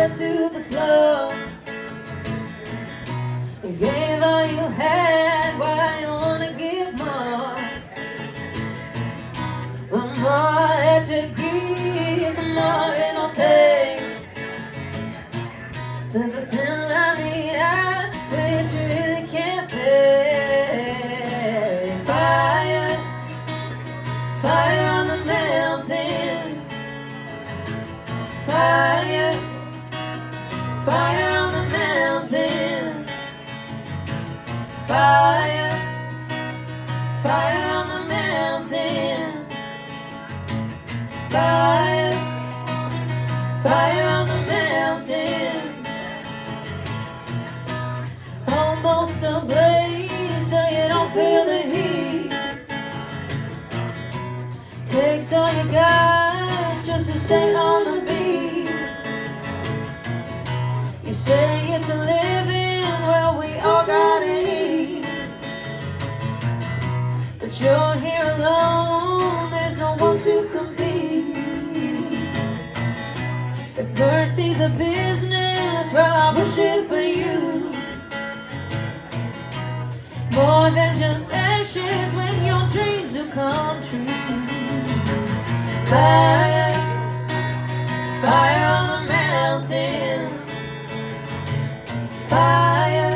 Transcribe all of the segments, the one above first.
fell to the floor. You gave all you had, why you wanna give more? The more that you give, the more it'll take. To the thing I need, which you really can't pay. Fire, fire on the mountain. Fire, fire on the mountain. Fire, fire on the mountain. Fire, fire on the mountain. Almost a blaze so you don't feel the heat. Takes all you got just to stay on the beat. You say it's a living, well we all gotta eat. But you're here alone, there's no one to compete. If mercy's a business, well I wish it for you. More than just ashes when your dreams will come true. Fire, fire on the mountain. Fire,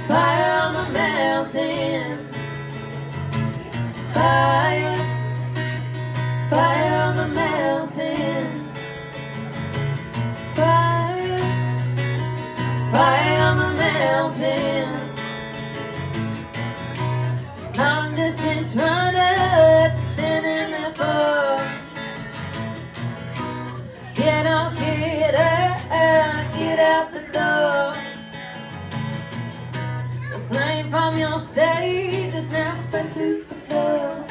fire on the mountain. Fire, fire on the mountain. Fire, fire on the mountain. Long distance runner standing there for. Get up, get out the door. The flame from your stage is now spread to the floor.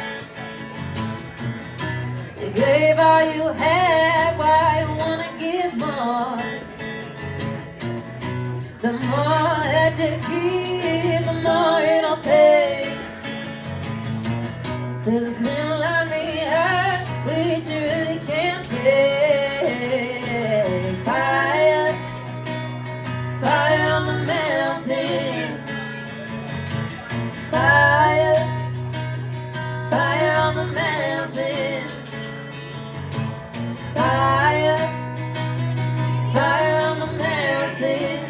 You gave all you had, why you wanna give more? The more that you give, the more it'll take. To the thrill of me, which you really can't pay. Fire, fire on the mountain. Fire, fire on the mountain. Fire, fire on the mountain.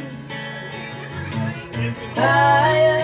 Fire.